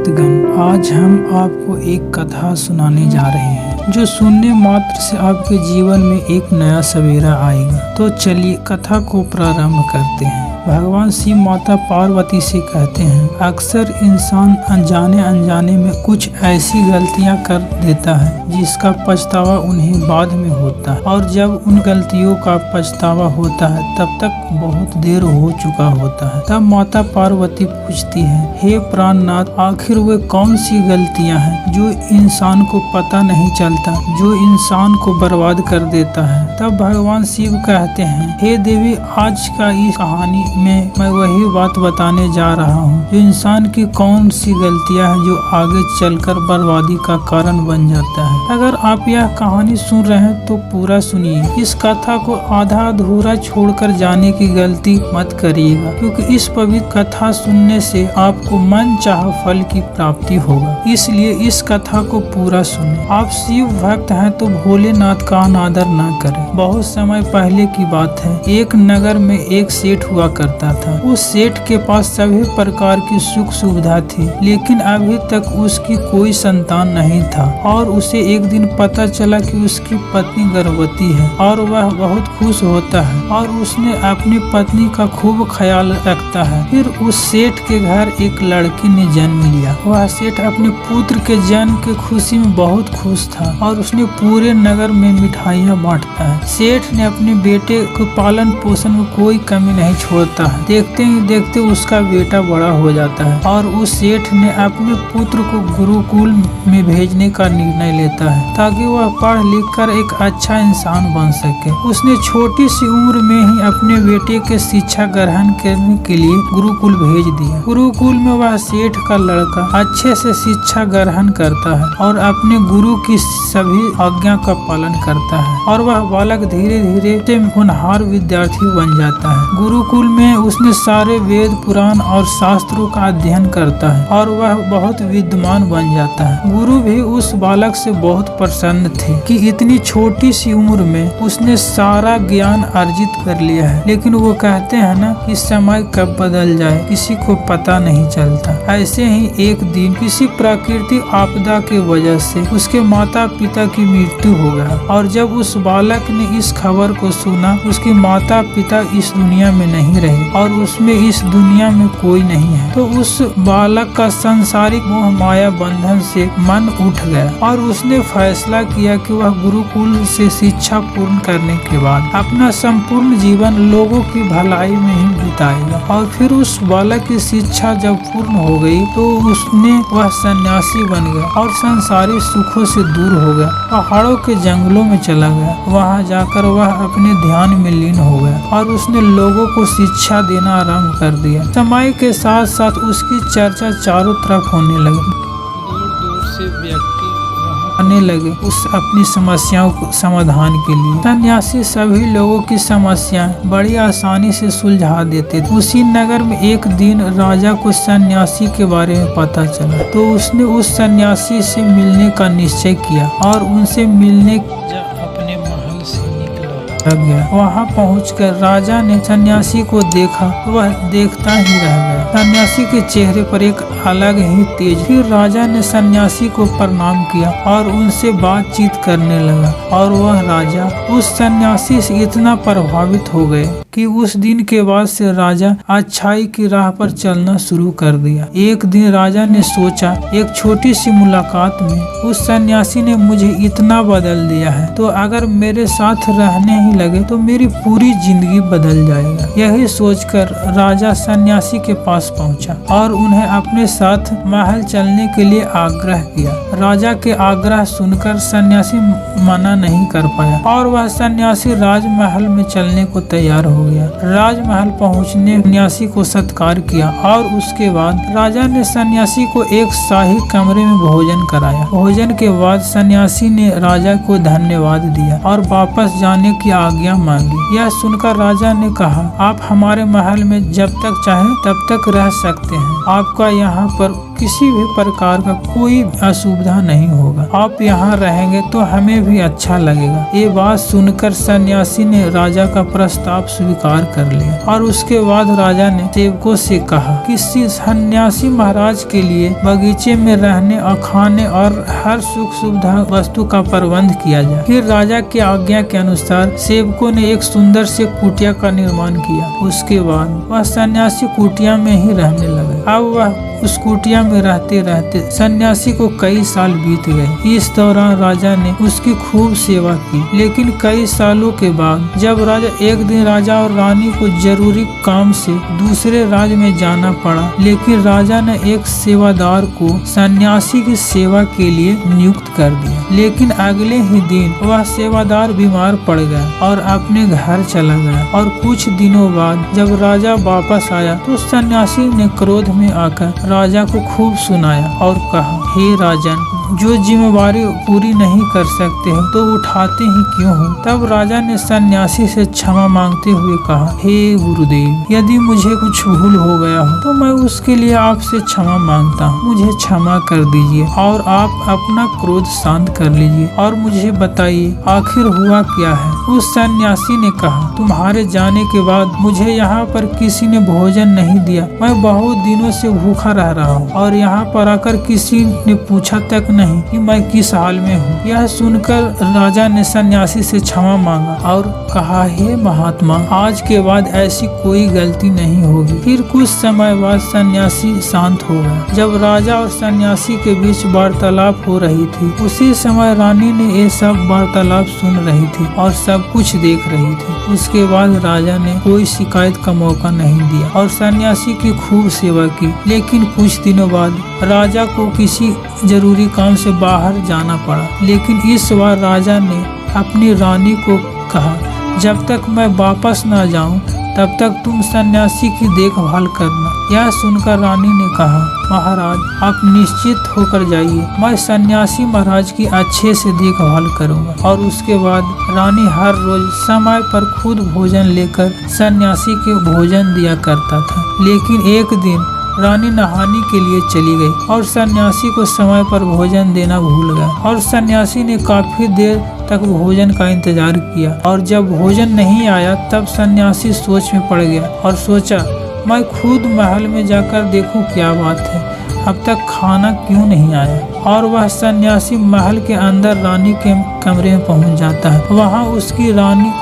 भक्तगण, आज हम आपको एक कथा सुनाने जा रहे हैं जो सुनने मात्र से आपके जीवन में एक नया सवेरा आएगा। तो चलिए कथा को प्रारंभ करते हैं। भगवान शिव माता पार्वती से कहते हैं, अक्सर इंसान अनजाने अनजाने में कुछ ऐसी गलतियां कर देता है जिसका पछतावा उन्हें बाद में होता है, और जब उन गलतियों का पछतावा होता है तब तक बहुत देर हो चुका होता है। तब माता पार्वती पूछती है, हे प्राणनाथ, आखिर वे कौन सी गलतियां हैं जो इंसान को पता नहीं चलता, जो इंसान को बर्बाद कर देता है। तब भगवान शिव कहते हैं, हे देवी, आज का इस कहानी में मैं वही बात बताने जा रहा हूँ जो इंसान की कौन सी गलतियां हैं जो आगे चलकर बर्बादी का कारण बन जाता है। अगर आप यह कहानी सुन रहे हैं तो पूरा सुनिए। इस कथा को आधा अधूरा छोड़कर जाने की गलती मत करिएगा, क्योंकि इस पवित्र कथा सुनने से आपको मन चाह फल की प्राप्ति होगा। इसलिए इस कथा को पूरा सुने। आप शिव भक्त हैं तो भोलेनाथ का अनादर न करें। बहुत समय पहले की बात है, एक नगर में एक सेठ हुआ करता था। उस सेठ के पास सभी प्रकार की सुख सुविधा थी, लेकिन अभी तक उसकी कोई संतान नहीं था। और उसे एक दिन पता चला कि उसकी पत्नी गर्भवती है, और वह बहुत खुश होता है और उसने अपनी पत्नी का खूब ख्याल रखता है। फिर उस सेठ के घर एक लड़की ने जन्म लिया। वह सेठ अपने पुत्र के जन्म के खुशी में बहुत खुश था और उसने पूरे नगर में मिठाइयाँ बांटता है। सेठ ने अपने बेटे को पालन पोषण में कोई कमी नहीं छोड़ता है। देखते ही देखते उसका बेटा बड़ा हो जाता है और उस सेठ ने अपने पुत्र को गुरुकुल में भेजने का निर्णय लेता है ताकि वह पढ़ लिख कर एक अच्छा इंसान बन सके। उसने छोटी सी उम्र में ही अपने बेटे के शिक्षा ग्रहण करने के लिए गुरुकुल भेज दिया। गुरुकुल में वह सेठ का लड़का अच्छे से शिक्षा ग्रहण करता है और अपने गुरु की सभी आज्ञा का पालन करता है, और वह बालक धीरे धीरे होनहार विद्यार्थी बन जाता है। गुरुकुल में उसने सारे वेद पुराण और शास्त्रों का अध्ययन करता है और वह बहुत विद्वान बन जाता है। गुरु भी उस बालक से बहुत प्रसन्न थे कि इतनी छोटी सी उम्र में उसने सारा ज्ञान अर्जित कर लिया है। लेकिन वो कहते हैं ना कि समय कब बदल जाए किसी को पता नहीं चलता। ऐसे ही एक दिन किसी प्राकृतिक आपदा के वजह से उसके माता पिता की मृत्यु हो गया, और जब उस बालक ने इस खबर को सुना, उसके माता पिता इस दुनिया में नहीं रहे और उसमें इस दुनिया में कोई नहीं है, तो उस बालक का सांसारिक मोह माया बंधन से मन उठ गया और उसने फैसला किया कि वह गुरुकुल से शिक्षा पूर्ण करने के बाद अपना संपूर्ण जीवन लोगों की भलाई में ही बिताएगा। और फिर उस बालक की शिक्षा जब पूर्ण हो गई तो उसने वह सन्यासी बन गया और संसारी सुखों से दूर हो गया। पहाड़ों के जंगलों में चला गया। वहां जाकर वह अपने ध्यान में लीन हो गया और उसने लोगों को शिक्षा देना आरंभ कर दिया। समय के साथ साथ उसकी चर्चा चारों तरफ होने लगी। दूर दूर से व्यक्ति आने लगे उस अपनी समस्याओं को समाधान के लिए। सन्यासी सभी लोगों की समस्याएं बड़ी आसानी से सुलझा देते थे। उसी नगर में एक दिन राजा को सन्यासी के बारे में पता चला, तो उसने उस सन्यासी से मिलने का निश्चय किया और उनसे मिलने अपने महल से निकला गया। वहां पहुंचकर राजा ने सन्यासी को देखा तो वह देखता ही रह गया। सन्यासी के चेहरे पर एक अलग ही तेज। फिर राजा ने सन्यासी को प्रणाम किया और उनसे बातचीत करने लगा, और वह राजा उस सन्यासी से इतना प्रभावित हो गए कि उस दिन के बाद से राजा अच्छाई की राह पर चलना शुरू कर दिया। एक दिन राजा ने सोचा, एक छोटी सी मुलाकात में उस सन्यासी ने मुझे इतना बदल दिया है, तो अगर मेरे साथ रहने ही लगे तो मेरी पूरी जिंदगी बदल जाएगा। यही सोचकर राजा सन्यासी के पास पहुंचा और उन्हें अपने साथ महल चलने के लिए आग्रह किया। राजा के आग्रह सुनकर सन्यासी मना नहीं कर पाया और वह सन्यासी राजमहल में चलने को तैयार हो गया। राजमहल पहुंचने सन्यासी को सत्कार किया और उसके बाद राजा ने सन्यासी को एक शाही कमरे में भोजन कराया। भोजन के बाद सन्यासी ने राजा को धन्यवाद दिया और वापस जाने की आज्ञा मांगी। यह सुनकर राजा ने कहा, आप हमारे महल में जब तक चाहें तब तक रह सकते हैं। आपका यहाँ पर किसी भी प्रकार का कोई असुविधा नहीं होगा। आप यहाँ रहेंगे तो हमें भी अच्छा लगेगा। ये बात सुनकर सन्यासी ने राजा का प्रस्ताव स्वीकार कर लिया और उसके बाद राजा ने सेवकों से कहा कि सन्यासी महाराज के लिए बगीचे में रहने और खाने और हर सुख सुविधा वस्तु का प्रबंध किया जाए। फिर राजा की आज्ञा के अनुसार सेवकों ने एक सुंदर से कुटिया का निर्माण किया। उसके बाद वह सन्यासी कुटिया में ही रहने लगे। अब वह उस कुटिया में रहते रहते सन्यासी को कई साल बीत गए। इस दौरान राजा ने उसकी खूब सेवा की। लेकिन कई सालों के बाद जब एक दिन राजा और रानी को जरूरी काम से दूसरे राज्य में जाना पड़ा, लेकिन राजा ने एक सेवादार को सन्यासी की सेवा के लिए नियुक्त कर दिया। लेकिन अगले ही दिन वह सेवादार बीमार पड़ गया और अपने घर चला गया। और कुछ दिनों बाद जब राजा वापस आया तो सन्यासी ने क्रोध में आकर राजा को खूब सुनाया और कहा, हे राजन, जो जिम्मेवारी पूरी नहीं कर सकते हो तो उठाते ही क्यों हो। तब राजा ने सन्यासी से क्षमा मांगते हुए कहा, हे गुरुदेव, यदि मुझे कुछ भूल हो गया हो तो मैं उसके लिए आपसे क्षमा मांगता हूँ। मुझे क्षमा कर दीजिए और आप अपना क्रोध शांत कर लीजिए और मुझे बताइए आखिर हुआ क्या है। उस सन्यासी ने कहा, तुम्हारे जाने के बाद मुझे यहाँ पर किसी ने भोजन नहीं दिया। मैं बहुत दिनों से भूखा रह रहा हूँ और यहाँ पर आकर किसी ने पूछा तक नहीं कि मैं किस हाल में हूँ। यह सुनकर राजा ने सन्यासी से क्षमा मांगा और कहा, हे महात्मा, आज के बाद ऐसी कोई गलती नहीं होगी। फिर कुछ समय बाद सन्यासी शांत हो गया। जब राजा और सन्यासी के बीच वार्तालाप हो रही थी, उसी समय रानी ने ये सब वार्तालाप सुन रही थी और सब कुछ देख रही थी। उसके बाद राजा ने कोई शिकायत का मौका नहीं दिया और सन्यासी की खूब सेवा की। लेकिन कुछ दिनों बाद राजा को किसी जरूरी काम से बाहर जाना पड़ा। लेकिन इस बार राजा ने अपनी रानी को कहा, जब तक मैं वापस न जाऊं तब तक तुम सन्यासी की देखभाल करना। यह सुनकर रानी ने कहा, महाराज, आप निश्चित होकर जाइए, मैं सन्यासी महाराज की अच्छे से देखभाल करूंगा। और उसके बाद रानी हर रोज समय पर खुद भोजन लेकर सन्यासी के भोजन दिया करता था। लेकिन एक दिन रानी नहाने के लिए चली गई और सन्यासी को समय पर भोजन देना भूल गया और सन्यासी ने काफी देर तक भोजन का इंतजार किया। और जब भोजन नहीं आया तब सन्यासी सोच में पड़ गया और सोचा, मैं खुद महल में जाकर देखूं क्या बात है, अब तक खाना क्यों नहीं आया। और वह सन्यासी महल के अंदर रानी के कमरे में पहुंच जाता है। वहां उसकी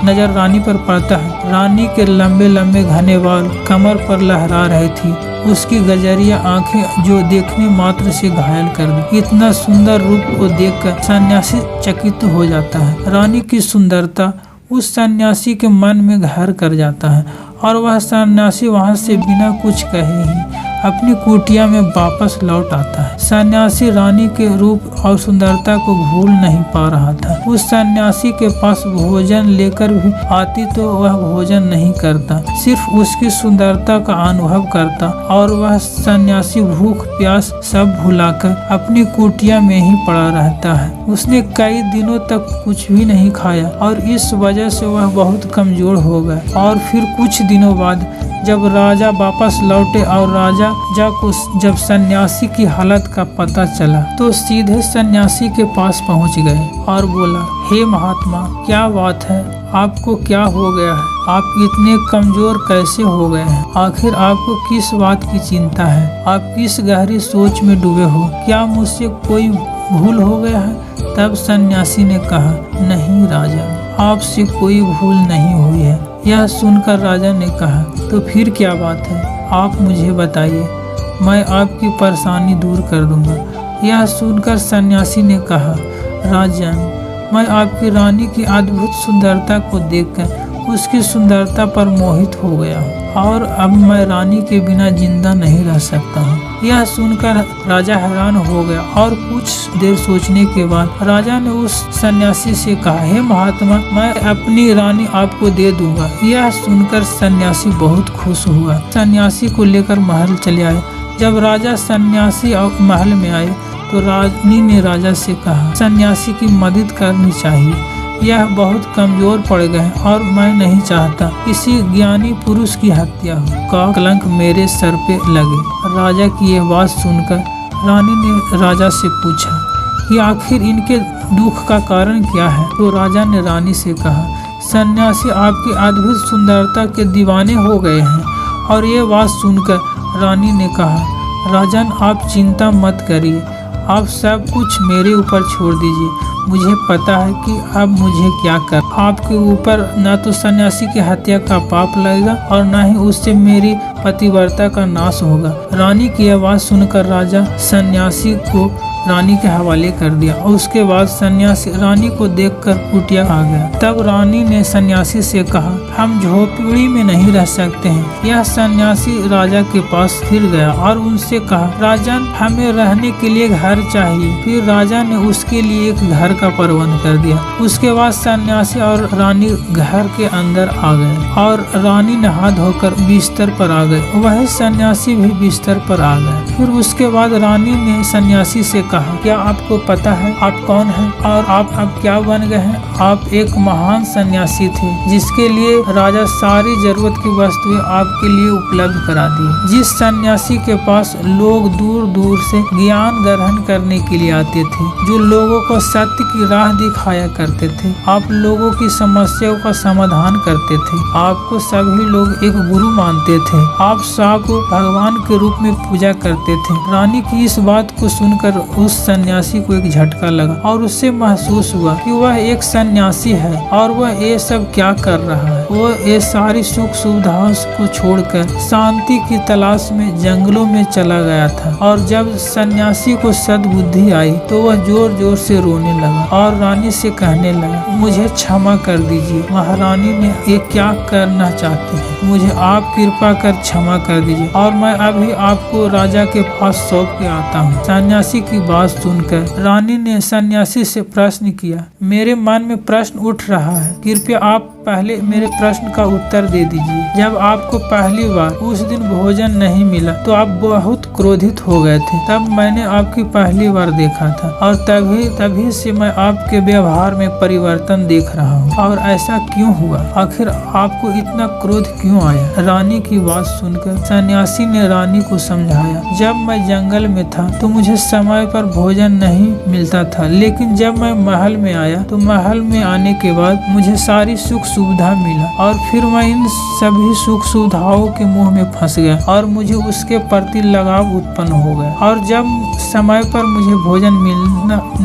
नजर रानी पर पड़ता है। रानी के लंबे लंबे घने बाल कमर पर लहरा रही थी। उसकी गजरिया आंखें जो देखने मात्र से घायल कर दी। इतना सुंदर रूप को देखकर सन्यासी चकित हो जाता है। रानी की सुंदरता उस सन्यासी के मन में घर कर जाता है और वह सन्यासी वहां से बिना कुछ कहे ही अपनी कुटिया में वापस लौट आता है। सन्यासी रानी के रूप और सुंदरता को भूल नहीं पा रहा था। उस सन्यासी के पास भोजन लेकर भी आती तो वह भोजन नहीं करता, सिर्फ उसकी सुंदरता का अनुभव करता और वह सन्यासी भूख प्यास सब भुलाकर अपनी कुटिया में ही पड़ा रहता है। उसने कई दिनों तक कुछ भी नहीं खाया और इस वजह से वह बहुत कमजोर हो गया। और फिर कुछ दिनों बाद जब राजा वापस लौटे और राजा को जब सन्यासी की हालत का पता चला तो सीधे सन्यासी के पास पहुंच गए और बोला, हे महात्मा, क्या बात है, आपको क्या हो गया है, आप इतने कमजोर कैसे हो गए हैं, आखिर आपको किस बात की चिंता है, आप किस गहरी सोच में डूबे हो, क्या मुझसे कोई भूल हो गया है। तब सन्यासी ने कहा, नहीं राजा, आपसे कोई भूल नहीं हुई है। यह सुनकर राजा ने कहा, तो फिर क्या बात है, आप मुझे बताइए, मैं आपकी परेशानी दूर कर दूंगा। यह सुनकर सन्यासी ने कहा, राजन, मैं आपकी रानी की अद्भुत सुंदरता को देखकर उसकी सुंदरता पर मोहित हो गया हूँ और अब मैं रानी के बिना जिंदा नहीं रह सकता हूँ। यह सुनकर राजा हैरान हो गया और कुछ देर सोचने के बाद राजा ने उस सन्यासी से कहा, हे महात्मा, मैं अपनी रानी आपको दे दूंगा। यह सुनकर सन्यासी बहुत खुश हुआ। सन्यासी को लेकर महल चले आए। जब राजा सन्यासी महल में आए तो रानी ने राजा से कहा, सन्यासी की मदद करनी चाहिए, यह बहुत कमजोर पड़ गए और मैं नहीं चाहता किसी ज्ञानी पुरुष की हत्या हो, का कलंक मेरे सर पे लगे। राजा की यह बात सुनकर रानी ने राजा से पूछा कि आखिर इनके दुख का कारण क्या है। तो राजा ने रानी से कहा, सन्यासी आपकी अद्भुत सुंदरता के दीवाने हो गए हैं। और ये बात सुनकर रानी ने कहा, राजन आप चिंता मत करिए, आप सब कुछ मेरे ऊपर छोड़ दीजिए। मुझे पता है कि अब मुझे क्या कर। आपके ऊपर न तो सन्यासी की हत्या का पाप लगेगा और न ही उससे मेरी पतिव्रता का नाश होगा। रानी की आवाज़ सुनकर राजा सन्यासी को रानी के हवाले कर दिया और उसके बाद सन्यासी रानी को देखकर कुटिया आ गया। तब रानी ने सन्यासी से कहा, हम झोपड़ी में नहीं रह सकते हैं। यह सन्यासी राजा के पास फिर गया और उनसे कहा, राजन हमें रहने के लिए घर चाहिए। फिर राजा ने उसके लिए एक घर का प्रबंध कर दिया। उसके बाद सन्यासी और रानी घर के अंदर आ गए और रानी नहा धोकर बिस्तर पर आ गए। वह सन्यासी भी बिस्तर पर आ गए। फिर उसके बाद रानी ने सन्यासी से कहा, क्या आपको पता है आप कौन हैं और आप अब क्या बन गए हैं? आप एक महान सन्यासी थे जिसके लिए राजा सारी जरूरत की वस्तुएं आपके लिए उपलब्ध करा दी। जिस सन्यासी के पास लोग दूर दूर से ज्ञान ग्रहण करने के लिए आते थे, जो लोगों को सत्य की राह दिखाया करते थे, आप लोगों की समस्याओं का समाधान करते थे। आपको सभी लोग एक गुरु मानते थे। आप सबको भगवान के रूप में पूजा करते थे। रानी की इस बात को सुनकर उस सन्यासी को एक झटका लगा और उससे महसूस हुआ कि वह एक सन्यासी है और वह ये सब क्या कर रहा है। वह ये सारी सुख सुविधाओं को छोड़कर शांति की तलाश में जंगलों में चला गया था। और जब सन्यासी को सद्बुद्धि आई तो वह जोर जोर से रोने लगा और रानी से कहने लगा, मुझे क्षमा कर दीजिए, महारानी ने ये क्या करना चाहते हैं, मुझे आप कृपा कर क्षमा कर दीजिए और मैं अभी आपको राजा के पास सौंप के आता हूँ। सन्यासी की बात सुनकर रानी ने सन्यासी से प्रश्न किया, मेरे मन में प्रश्न उठ रहा है, कृपया आप पहले मेरे प्रश्न का उत्तर दे दीजिए। जब आपको पहली बार उस दिन भोजन नहीं मिला तो आप बहुत क्रोधित हो गए थे। तब मैंने आपकी पहली बार देखा था और तभी से मैं आपके व्यवहार में परिवर्तन देख रहा हूँ। और ऐसा क्यों हुआ? आखिर आपको इतना क्रोध क्यों आया? रानी की बात सुनकर सन्यासी ने रानी को समझाया, जब मैं जंगल में था तो मुझे समय पर भोजन नहीं मिलता था, लेकिन जब मैं महल में आया तो महल में आने के बाद मुझे सारी सुख सुविधा मिला और फिर मैं इन सभी सुख सुविधाओं के मुंह में फंस गया और मुझे उसके प्रति लगाव उत्पन्न हो गया। और जब समय पर मुझे भोजन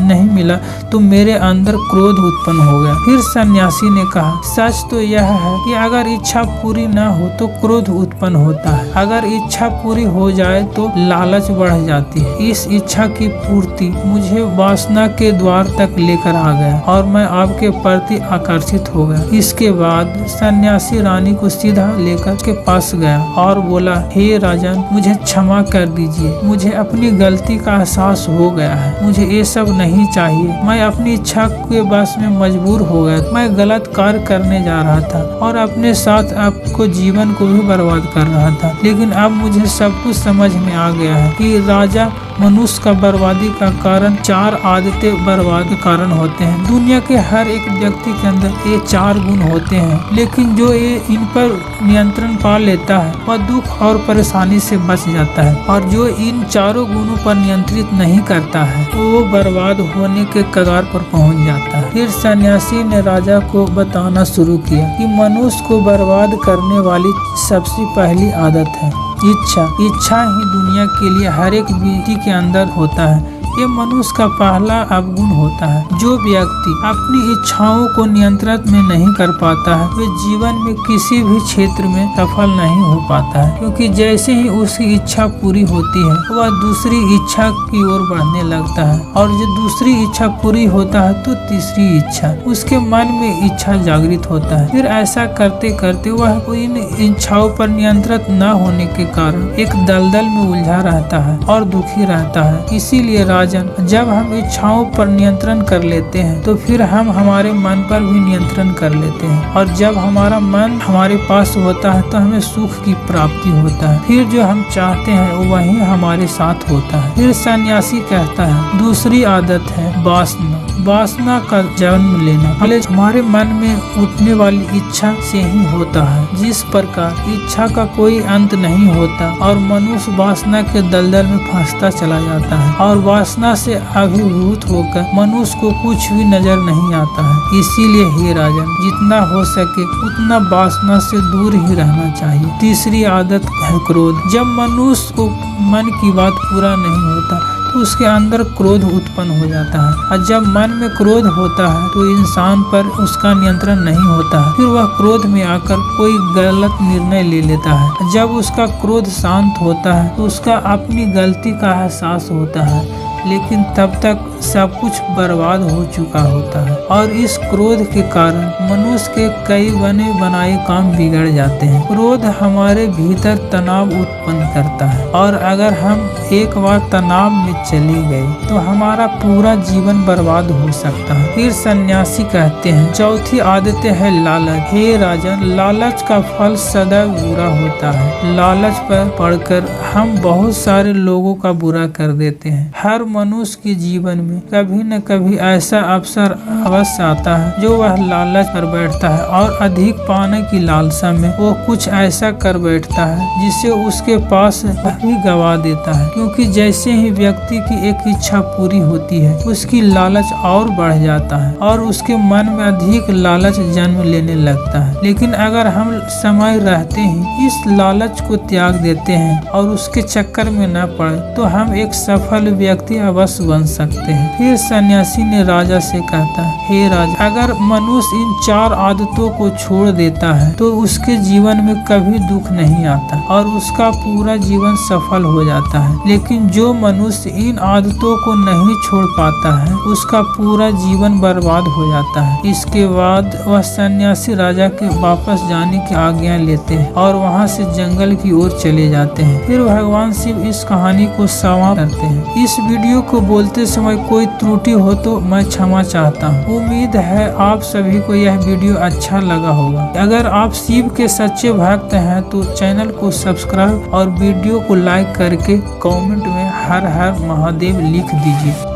नहीं मिला तो मेरे अंदर क्रोध उत्पन्न हो गया। फिर सन्यासी ने कहा, सच तो यह है कि अगर इच्छा पूरी न हो तो क्रोध उत्पन्न होता है, अगर इच्छा पूरी हो जाए तो लालच बढ़ जाती है। इस इच्छा की पूर्ति मुझे वासना के द्वार तक लेकर आ गया और मैं आपके प्रति आकर्षित हो गया। इसके बाद सन्यासी रानी को सीधा लेकर के पास गया और बोला, हे राजन, मुझे क्षमा कर दीजिए, मुझे अपनी गलती का एहसास हो गया है, मुझे ये सब नहीं चाहिए, मैं अपनी इच्छा के बस में मजबूर हो गया, मैं गलत कार्य करने जा रहा था और अपने साथ आपको जीवन को भी बर्बाद कर रहा था। लेकिन अब मुझे सब कुछ समझ में आ गया है कि राजा मनुष्य का बर्बादी का कारण 4 आदतें बर्बाद के कारण होते हैं। दुनिया के हर एक व्यक्ति के अंदर ये 4 गुण होते हैं, लेकिन जो ये इन पर नियंत्रण पा लेता है वह दुख और परेशानी से बच जाता है और जो इन 4 गुणों पर नियंत्रित नहीं करता है वो बर्बाद होने के कगार पर पहुंच जाता है। फिर सन्यासी ने राजा को बताना शुरू किया कि मनुष्य को बर्बाद करने वाली सबसे पहली आदत है इच्छा ही दुनिया के लिए हर एक व्यक्ति के अंदर होता है। ये मनुष्य का पहला अवगुण होता है। जो व्यक्ति अपनी इच्छाओं को नियंत्रण में नहीं कर पाता है वे जीवन में किसी भी क्षेत्र में सफल नहीं हो पाता है, क्योंकि जैसे ही उसकी इच्छा पूरी होती है वह दूसरी इच्छा की ओर बढ़ने लगता है और जो दूसरी इच्छा पूरी होता है तो तीसरी इच्छा, उसके मन में इच्छा जागृत होता है। फिर ऐसा करते करते वह इन इच्छाओं पर नियंत्रित न होने के कारण एक दलदल में उलझा रहता है और दुखी रहता है। इसीलिए जब हम इच्छाओं पर नियंत्रण कर लेते हैं तो फिर हम हमारे मन पर भी नियंत्रण कर लेते हैं और जब हमारा मन हमारे पास होता है तो हमें सुख की प्राप्ति होता है। फिर जो हम चाहते हैं वही हमारे साथ होता है। फिर सन्यासी कहता है, दूसरी आदत है वासना। वासना का जन्म लेना पहले हमारे मन में उठने वाली इच्छा से ही होता है। जिस प्रकार इच्छा का कोई अंत नहीं होता और मनुष्य वासना के दलदल में फंसता चला जाता है और वासना से अभिभूत होकर मनुष्य को कुछ भी नजर नहीं आता है। इसीलिए हे राजन, जितना हो सके उतना वासना से दूर ही रहना चाहिए। तीसरी आदत है क्रोध। जब मनुष्य को मन की बात पूरा नहीं होता तो उसके अंदर क्रोध उत्पन्न हो जाता है और जब मन में क्रोध होता है तो इंसान पर उसका नियंत्रण नहीं होता है। फिर वह क्रोध में आकर कोई गलत निर्णय ले लेता है। जब उसका क्रोध शांत होता है तो उसका अपनी गलती का एहसास होता है, लेकिन तब तक सब कुछ बर्बाद हो चुका होता है और इस क्रोध के कारण मनुष्य के कई बने बनाए काम बिगड़ जाते हैं। क्रोध हमारे भीतर तनाव उत्पन्न करता है और अगर हम एक बार तनाव में चले गए तो हमारा पूरा जीवन बर्बाद हो सकता है। फिर सन्यासी कहते हैं, चौथी आदत है लालच। हे राजन, लालच का फल सदैव बुरा होता है। लालच पर पड़कर हम बहुत सारे लोगों का बुरा कर देते हैं। हर मनुष्य के जीवन में कभी न कभी ऐसा अवसर अवश्य आता है जो वह लालच कर बैठता है और अधिक पाने की लालसा में वो कुछ ऐसा कर बैठता है जिससे उसके पास भी गवा देता है। क्योंकि जैसे ही व्यक्ति की एक इच्छा पूरी होती है उसकी लालच और बढ़ जाता है और उसके मन में अधिक लालच जन्म लेने लगता है। लेकिन अगर हम समय रहते ही इस लालच को त्याग देते हैं और उसके चक्कर में न पड़े तो हम एक सफल व्यक्ति अवश्य बन सकते हैं। फिर सन्यासी ने राजा से कहता है, हे राजा, अगर मनुष्य इन 4 आदतों को छोड़ देता है तो उसके जीवन में कभी दुख नहीं आता और उसका पूरा जीवन सफल हो जाता है। लेकिन जो मनुष्य इन आदतों को नहीं छोड़ पाता है उसका पूरा जीवन बर्बाद हो जाता है। इसके बाद वह सन्यासी राजा के वापस जाने की आज्ञा लेते हैं और वहाँ से जंगल की ओर चले जाते हैं। फिर भगवान शिव इस कहानी को समाप्त करते हैं। इस वीडियो को बोलते समय कोई त्रुटि हो तो मैं क्षमा चाहता हूँ। उम्मीद है आप सभी को यह वीडियो अच्छा लगा होगा। अगर आप शिव के सच्चे भक्त हैं तो चैनल को सब्सक्राइब और वीडियो को लाइक करके कमेंट में हर हर महादेव लिख दीजिए।